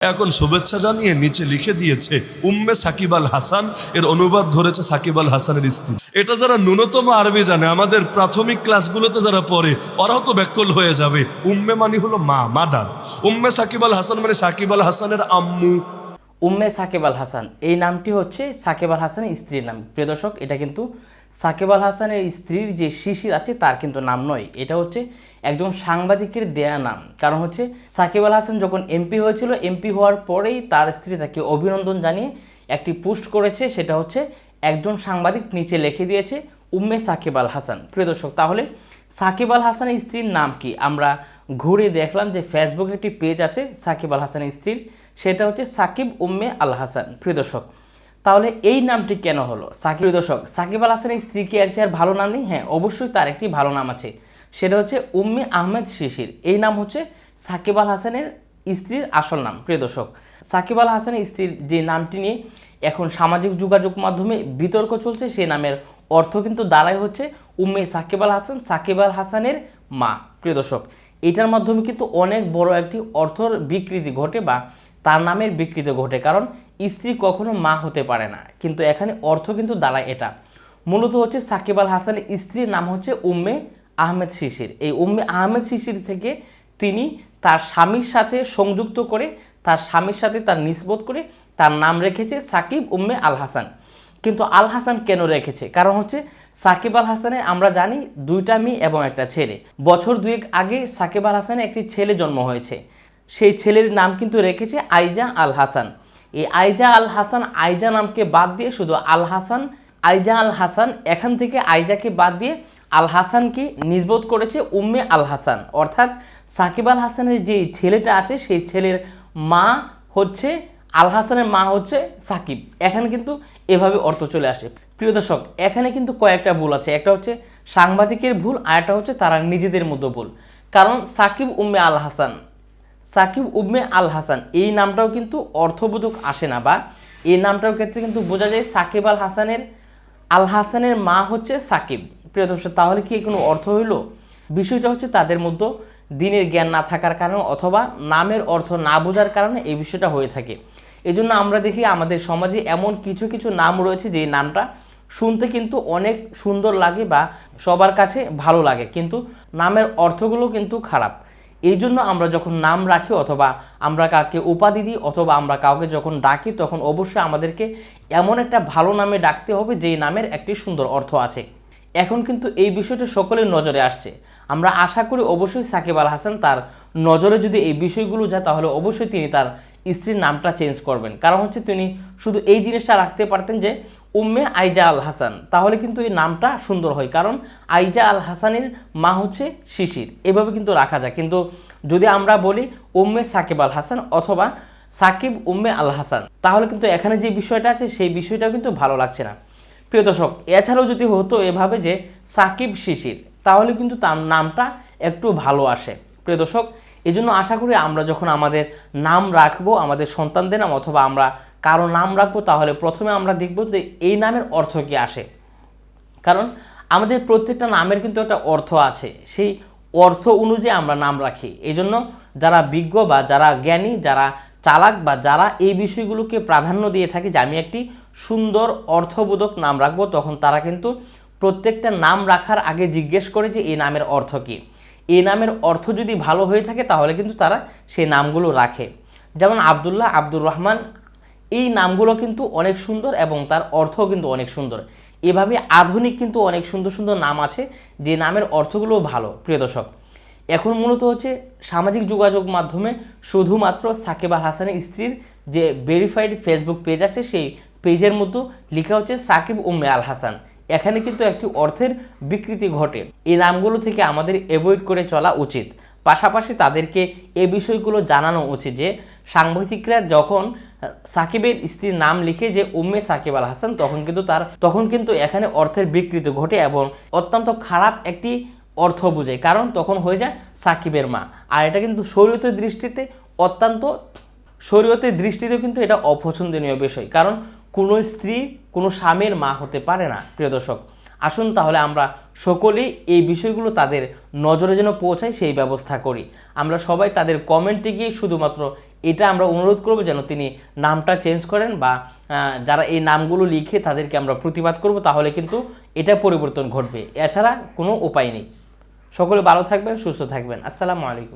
এখন শুভেচ্ছা জানিয়ে নিচে লিখে দিয়েছে উম্মে সাকিব আল হাসান, এর অনুবাদ ধরেছে সাকিব আল হাসানের স্ত্রী। এটা যারা ন্যূনতম আরবি জানে, আমাদের প্রাথমিক ক্লাসগুলোতে যারা পড়ে, ওরাও তো ব্যাকল হয়ে যাবে। উম্মে মানে হলো মা, মাদার। উম্মে সাকিব আল হাসান মানে সাকিব আল হাসানের আম্মু। উম্মে সাকিব আল হাসান এই নামটি হচ্ছে সাকিব আল হাসানের স্ত্রীর নাম। প্রিয় দর্শক, এটা কিন্তু সাকিব আল হাসানের স্ত্রীর যে শিশির আছে তার কিন্তু নাম নয়, এটা হচ্ছে একজন সাংবাদিকের দেয়া নাম। কারণ হচ্ছে সাকিব আল হাসান যখন এমপি হয়েছিল, এমপি হওয়ার পরেই তার স্ত্রী তাকে অভিনন্দন জানিয়ে একটি পোস্ট করেছে, সেটা হচ্ছে একজন সাংবাদিক নিচে লিখে দিয়েছে উম্মে সাকিব আল হাসান। প্রিয় দর্শক, তাহলে সাকিব আল হাসানের স্ত্রীর নাম কি? আমরা ঘুরে দেখলাম যে ফেসবুকে একটি পেজ আছে সাকিব আল হাসানের স্ত্রীর, সেটা হচ্ছে সাকিব উম্মে আল হাসান। প্রিয় দর্শক, তাহলে এই নামটি কেন হলো সাকিব? প্রিয় দর্শক, সাকিব আল হাসানের স্ত্রী কি আর চেয়ে ভালো নাম নেই? হ্যাঁ, অবশ্যই তার একটি ভালো নাম আছে, সেটা হচ্ছে উম্মে আহমেদ শিশির। এই নাম হচ্ছে সাকিব আল হাসানের স্ত্রীর আসল নাম। প্রিয় দর্শক, সাকিব আল হাসানের স্ত্রীর যে নামটি নিয়ে এখন সামাজিক যোগাযোগ মাধ্যমে বিতর্ক চলছে, সেই নামের অর্থ কিন্তু দাঁড়ায় হচ্ছে উম্মে সাকিব আল হাসান, সাকিব আল হাসানের মা। প্রিয় দর্শক, এটার মাধ্যমে কিন্তু অনেক বড় একটি অর্থর বিকৃতি ঘটে বা তার নামের বিকৃতি ঘটে, কারণ স্ত্রী কখনো মা হতে পারে না, কিন্তু এখানে অর্থ কিন্তু দাঁড়ায় এটা। মূলত হচ্ছে সাকিব আল হাসানের স্ত্রীর নাম হচ্ছে উম্মে আহমেদ শিশির। এই উম্মে আহমেদ শিশির থেকে তিনি তার স্বামীর সাথে সংযুক্ত করে, তার স্বামীর সাথে তার নিসবত করে তার নাম রেখেছে সাকিব উম্মে আল হাসান। কিন্তু আল হাসান কেন রেখেছে? কারণ হচ্ছে সাকিব আল হাসানের আমরা জানি দুইটা মেয়ে এবং একটা ছেলে। বছর দুয়েক আগে সাকিব আল হাসানের একটি ছেলে জন্ম হয়েছে, সেই ছেলের নাম কিন্তু রেখেছে আইজা আল হাসান। এই আইজা আল হাসান, আইজা নামকে বাদ দিয়ে শুধু আল হাসান, আইজা আল হাসান, এখান থেকে আইজাকে বাদ দিয়ে আল হাসানকে নিসবত করেছে উম্মে আল হাসান। অর্থাৎ সাকিব আল হাসানের যে ছেলেটা আছে সেই ছেলের মা হচ্ছে আল হাসানের মা হচ্ছে সাকিব। এখানে কিন্তু এভাবে অর্থ চলে আসে। প্রিয় দর্শক, এখানে কিন্তু কয়েকটা ভুল আছে। একটা হচ্ছে সাংবাদিকের ভুল, আর একটা হচ্ছে তারা নিজেদের মধ্যে ভুল। কারণ সাকিব উম্মে আল হাসান, সাকিব উম্মে আল হাসান এই নামটাও কিন্তু অর্থবোধক আসে না, বা এই নামটার ক্ষেত্রে কিন্তু বোঝা যায় সাকিব আল হাসানের, আল হাসানের মা হচ্ছে সাকিব। প্রিয় দর্শক, তাহলে কি কোনো অর্থ হইল? বিষয়টা হচ্ছে তাদের মধ্যে দিনের জ্ঞান না থাকার কারণে অথবা নামের অর্থ না বোঝার কারণে এই বিষয়টা হয়ে থাকে। এই জন্য আমরা দেখি আমাদের সমাজে এমন কিছু কিছু নাম রয়েছে যে নামটা শুনতে কিন্তু অনেক সুন্দর লাগে বা সবার কাছে ভালো লাগে, কিন্তু নামের অর্থগুলো কিন্তু খারাপ। এই জন্য আমরা যখন নাম রাখি অথবা আমরা কাউকে উপাধি দিই অথবা আমরা কাউকে যখন ডাকি, তখন অবশ্যই আমাদেরকে এমন একটা ভালো নামে ডাকতে হবে যেই নামের একটি সুন্দর অর্থ আছে। এখন কিন্তু এই বিষয়টা সকলের নজরে আসছে। আমরা আশা করি অবশ্যই সাকিব আল হাসান তার নজরে যদি এই বিষয়গুলো যায়, তাহলে অবশ্যই তিনি তার স্ত্রীর নামটা চেঞ্জ করবেন। কারণ হচ্ছে তিনি শুধু এই জিনিসটা রাখতে পারতেন যে উম্মে আইজা আল হাসান, তাহলে কিন্তু এই নামটা সুন্দর হয়। কারণ আইজা আল হাসানের মা হচ্ছে শিশির, এভাবে কিন্তু রাখা যায়। কিন্তু যদি আমরা বলি উম্মে সাকিব আল হাসান অথবা সাকিব উম্মে আল হাসান, তাহলে কিন্তু এখানে যে বিষয়টা আছে সেই বিষয়টাও কিন্তু ভালো লাগছে না। প্রিয় দর্শক, এছাড়াও যদি হতো এভাবে যে সাকিব শিশির, তাহলে কিন্তু তার নামটা একটু ভালো আসে। প্রিয় দর্শক, এই জন্য আশা করি আমরা যখন আমাদের নাম রাখবো, আমাদের সন্তানদের নাম অথবা আমরা কারো নাম রাখবো, তাহলে প্রথমে আমরা দেখব যে এই নামের অর্থ কি আসে। কারণ আমাদের প্রত্যেকটা নামের কিন্তু একটা অর্থ আছে, সেই অর্থ অনুযায়ী আমরা নাম রাখি। এই জন্য যারা বিজ্ঞ বা যারা জ্ঞানী, যারা চালাক বা যারা এই বিষয়গুলোকে প্রাধান্য দিয়ে থাকে যে আমি একটি সুন্দর অর্থবোধক নাম রাখবো, তখন তারা কিন্তু প্রত্যেকটা নাম রাখার আগে জিজ্ঞেস করে যে এই নামের অর্থ কী। এই নামের অর্থ যদি ভালো হয়ে থাকে তাহলে কিন্তু তারা সেই নামগুলো রাখে। যেমন আবদুল্লাহ, আব্দুর রহমান, এই নামগুলো কিন্তু অনেক সুন্দর এবং তার অর্থও কিন্তু অনেক সুন্দর। এভাবে আধুনিক কিন্তু অনেক সুন্দর সুন্দর নাম আছে যে নামের অর্থগুলোও ভালো। প্রিয় দর্শক, এখন মূলত হচ্ছে সামাজিক যোগাযোগ মাধ্যমে শুধুমাত্র সাকিব আল হাসানের স্ত্রীর যে ভেরিফাইড ফেসবুক পেজ আছে, সেই পেজের মধ্যে লেখা হচ্ছে সাকিব উম্মে আল হাসান। এখানে কিন্তু একটি অর্থের বিকৃতি ঘটে। এই নামগুলো থেকে আমাদের অ্যাভয়েড করে চলা উচিত। পাশাপাশি তাদেরকে এই বিষয়গুলো জানানো উচিত যে সাংবাদিকরা যখন সাকিবের স্ত্রীর নাম লিখে যে উম্মে সাকিব আল হাসান, তখন কিন্তু এখানে অর্থের বিকৃতি ঘটে এবং অত্যন্ত খারাপ একটি অর্থ বোঝায়। কারণ তখন হয়ে যায় সাকিবের মা, আর এটা কিন্তু শরীয়তের দৃষ্টিতেও কিন্তু এটা অপছন্দনীয় বিষয়। কারণ কোনো স্ত্রী কোনো স্বামীর মা হতে পারে না। প্রিয় দর্শক, আসুন তাহলে আমরা সকলেই এই বিষয়গুলো তাদের নজরে যেন পৌঁছায় সেই ব্যবস্থা করি। আমরা সবাই তাদের কমেন্টে গিয়ে শুধুমাত্র এটা আমরা অনুরোধ করব যেন তিনি নামটা চেঞ্জ করেন, বা যারা এই নামগুলো লিখে তাদেরকে আমরা প্রতিবাদ করব, তাহলে কিন্তু এটা পরিবর্তন ঘটবে। এছাড়া কোনো উপায় নেই। সকলে ভালো থাকবেন, সুস্থ থাকবেন। আসসালামু আলাইকুম।